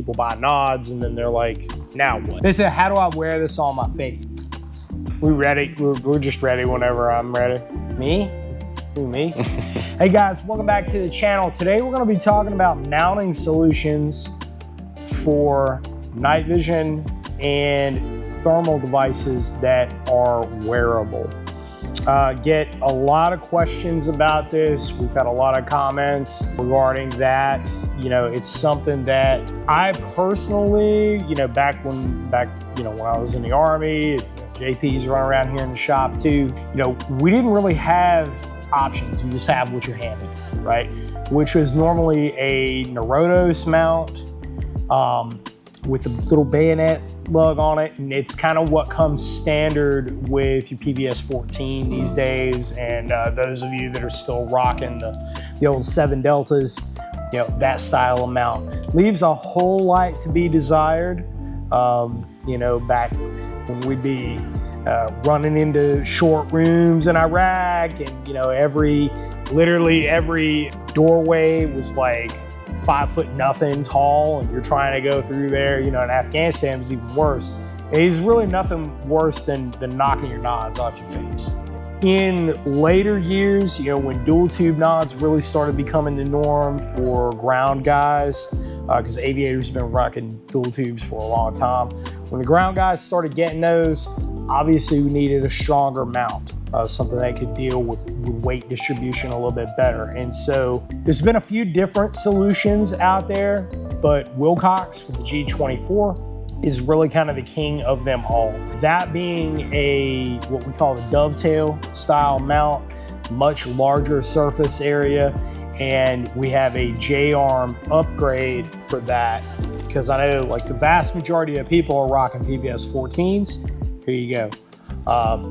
people buy nods and then they're like, now what? They say, how do I wear this on my face? We ready? We're just ready whenever I'm ready. Me? Who, me? Hey guys, welcome back to the channel. Today we're gonna be talking about mounting solutions for night vision and thermal devices that are wearable. Get a lot of questions about this. We've had a lot of comments regarding that. You know, it's something that I personally, back when I was in the Army, JP's running around here in the shop too, we didn't really have options. You just have what you're handed, right? Which was normally a Neurotos mount with a little bayonet lug on it, and it's kind of what comes standard with your PVS 14 these days. And those of you that are still rocking the old 7 Deltas, that style of mount leaves a whole lot to be desired. Back when we'd be running into short rooms in Iraq, and literally every doorway was like 5 foot nothing tall, and you're trying to go through there. In Afghanistan it was even worse. It's really nothing worse than knocking your nods off your face. In later years, when dual tube nods really started becoming the norm for ground guys, because aviators have been rocking dual tubes for a long time. When the ground guys started getting those, obviously we needed a stronger mount, something that could deal with weight distribution a little bit better. And so there's been a few different solutions out there, but Wilcox with the G24 is really kind of the king of them all. That being what we call the dovetail style mount, much larger surface area. And we have a J-arm upgrade for that, because I know like the vast majority of people are rocking PVS 14s. Here you go.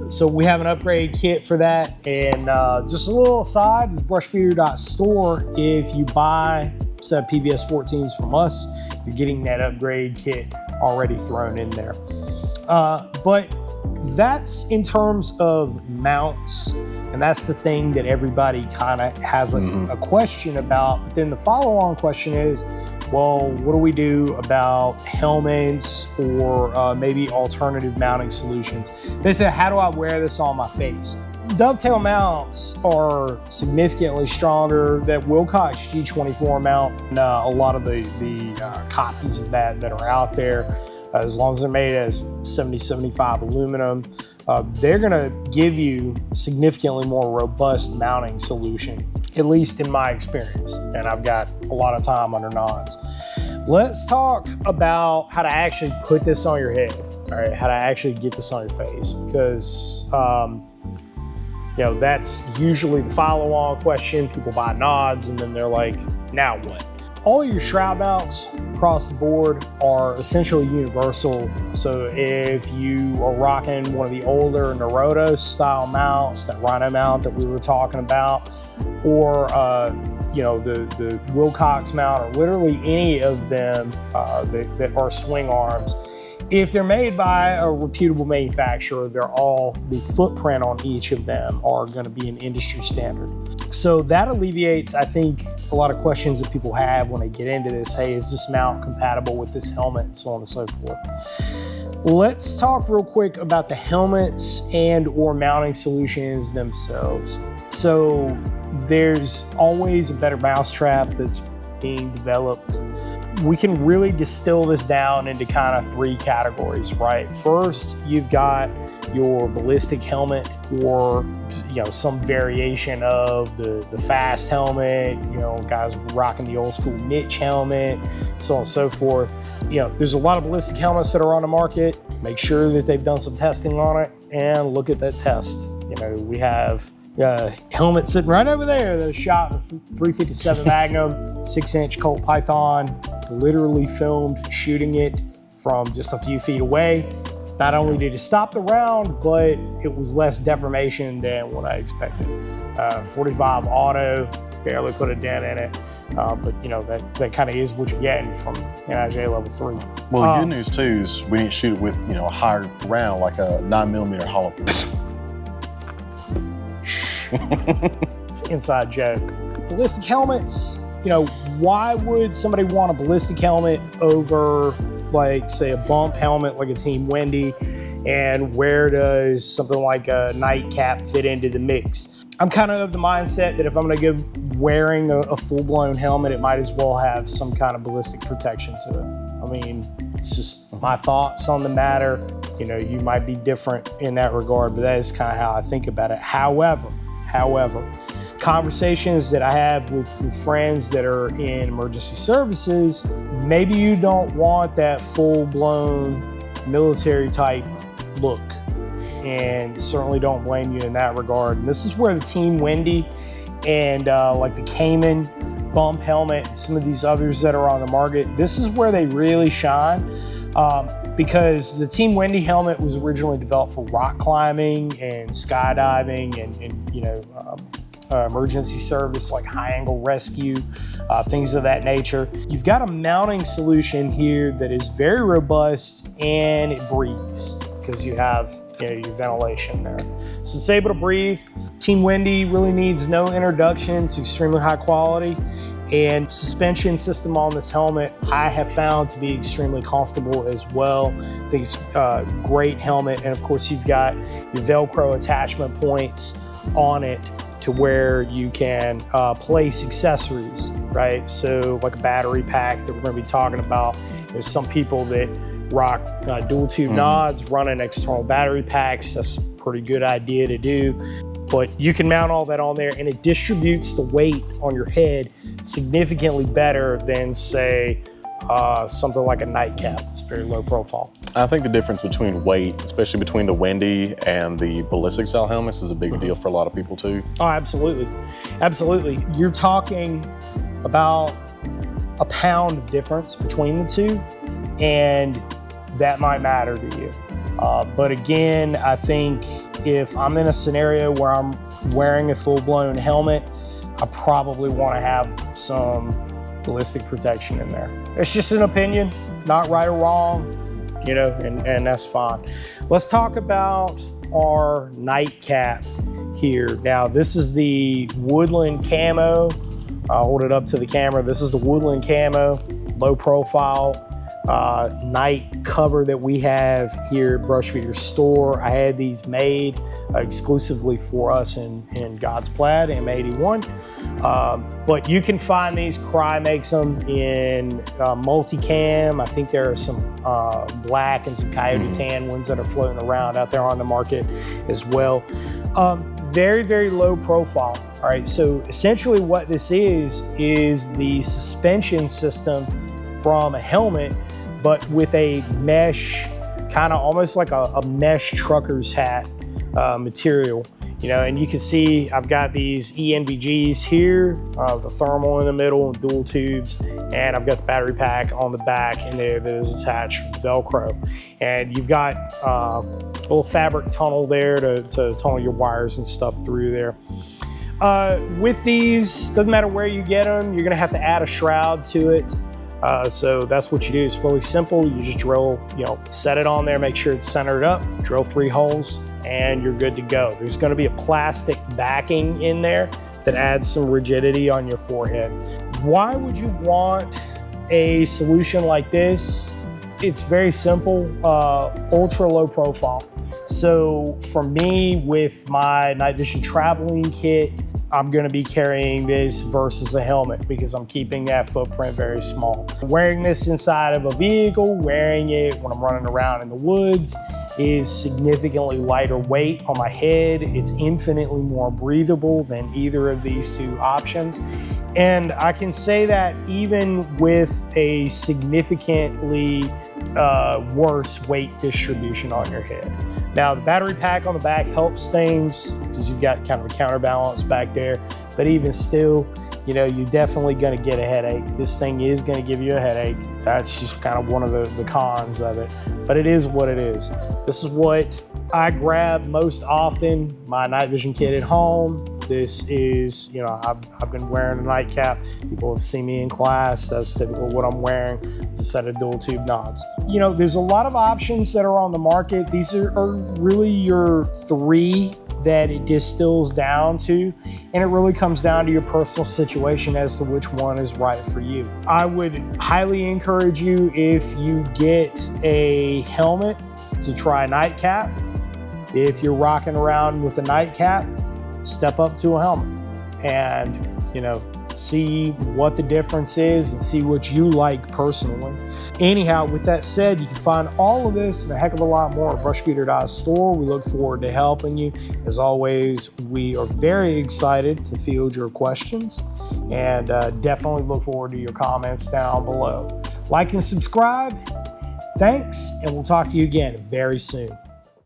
So we have an upgrade kit for that. And just a little aside, Brushbeater.store, if you buy a set of PVS 14s from us, you're getting that upgrade kit already thrown in there. But that's in terms of mounts. And that's the thing that everybody kind of has a question about. But then the follow-on question is, well, what do we do about helmets or maybe alternative mounting solutions? They say, how do I wear this on my face? Dovetail mounts are significantly stronger. That Wilcox G24 mount, and a lot of the copies of that are out there, as long as they're made as 70-75 aluminum, they're gonna give you significantly more robust mounting solution, at least in my experience. And I've got a lot of time under nods. Let's talk about how to actually put this on your head, all right? How to actually get this on your face, because that's usually the follow-on question. People buy nods and then they're like, now what? All your shroud mounts across the board are essentially universal. So if you are rocking one of the older Neurotos style mounts, that Rhino mount that we were talking about, or the Wilcox mount, or literally any of them that are swing arms, if they're made by a reputable manufacturer, the footprint on each of them are going to be an industry standard. So that alleviates, I think, a lot of questions that people have when they get into this. Hey, is this mount compatible with this helmet, and so on and so forth. Let's talk real quick about the helmets and or mounting solutions themselves. So there's always a better mousetrap that's being developed. We can really distill this down into kind of 3 categories, right? First, you've got your ballistic helmet, or some variation of the fast helmet, guys rocking the old school niche helmet, so on and so forth. There's a lot of ballistic helmets that are on the market. Make sure that they've done some testing on it and look at that test. We have helmet sitting right over there that is shot with 357 Magnum, 6-inch Colt Python, literally filmed shooting it from just a few feet away. Not only did it stop the round, but it was less deformation than what I expected. 45 auto, barely put a dent in it. But that kind of is what you're getting from NIJ level 3. Well, the good news too is we didn't shoot it with a higher round, like a 9mm hollow. It's an inside joke. Ballistic helmets, why would somebody want a ballistic helmet over, like, say, a bump helmet like a Team Wendy? And where does something like a nightcap fit into the mix? I'm kind of the mindset that if I'm gonna go wearing a full-blown helmet, it might as well have some kind of ballistic protection to it. I mean, it's just my thoughts on the matter. You know, you might be different in that regard, but that is kind of how I think about it. However, conversations that I have with friends that are in emergency services, maybe you don't want that full-blown military type look, and certainly don't blame you in that regard. And this is where the Team Wendy and like the Cayman bump helmet and some of these others that are on the market, this is where they really shine, because the Team Wendy helmet was originally developed for rock climbing and skydiving and you know, emergency service like high angle rescue, things of that nature. You've got a mounting solution here that is very robust and it breathes because you have, you know, your ventilation there. So it's able to breathe. Team Wendy really needs no introduction. It's extremely high quality. And suspension system on this helmet, I have found to be extremely comfortable as well. I think it's a great helmet. And of course, you've got your Velcro attachment points on it to where you can place accessories, right? So like a battery pack that we're gonna be talking about. There's some people that rock dual tube nods, running external battery packs. That's a pretty good idea to do. But you can mount all that on there and it distributes the weight on your head significantly better than, say, something like a nightcap that's very low profile. I think the difference between weight, especially between the Wendy and the ballistic style helmets, is a big deal for a lot of people too. Oh, absolutely. Absolutely. You're talking about a pound of difference between the two, and that might matter to you. But again, I think if I'm in a scenario where I'm wearing a full-blown helmet, I probably want to have some ballistic protection in there. It's just an opinion, not right or wrong, you know, and that's fine. Let's talk about our nightcap here. Now, this is the woodland camo. I'll hold it up to the camera. This is the woodland camo, low profile night cover that we have here at Brushbeater store. I had these made exclusively for us in God's Plaid, M81. But you can find these, Cry makes them in multicam. I think there are some black and some coyote tan ones that are floating around out there on the market as well. Very, very low profile. All right, so essentially what this is the suspension system from a helmet, but with a mesh, kind of almost like a mesh trucker's hat material. You know, and you can see I've got these ENVGs here, the thermal in the middle, dual tubes, and I've got the battery pack on the back in there that is attached with Velcro. And you've got a little fabric tunnel there to tunnel your wires and stuff through there. With these, doesn't matter where you get them, you're gonna have to add a shroud to it. So that's what you do. It's really simple. You just drill, you know, set it on there, make sure it's centered up, drill 3 holes, and you're good to go. There's gonna be a plastic backing in there that adds some rigidity on your forehead. Why would you want a solution like this? It's very simple, ultra low profile. So for me, with my night vision traveling kit, I'm gonna be carrying this versus a helmet because I'm keeping that footprint very small. Wearing this inside of a vehicle, wearing it when I'm running around in the woods is significantly lighter weight on my head. It's infinitely more breathable than either of these two options. And I can say that even with a significantly worse weight distribution on your head. Now, the battery pack on the back helps things because you've got kind of a counterbalance back there, but even still, you know, you're definitely gonna get a headache. This thing is gonna give you a headache. That's just kind of one of the cons of it, but it is what it is. This is what I grab most often, my night vision kit at home. This is, you know, I've been wearing a nightcap. People have seen me in class. That's typical what I'm wearing, a set of dual tube nods. You know, there's a lot of options that are on the market. These are really your 3 that it distills down to, and it really comes down to your personal situation as to which one is right for you. I would highly encourage you, if you get a helmet, to try a nightcap. If you're rocking around with a nightcap, step up to a helmet and, see what the difference is and see what you like personally. Anyhow, with that said, you can find all of this and a heck of a lot more at brushbeater.store. We look forward to helping you. As always, we are very excited to field your questions, and definitely look forward to your comments down below. Like and subscribe. Thanks, and we'll talk to you again very soon.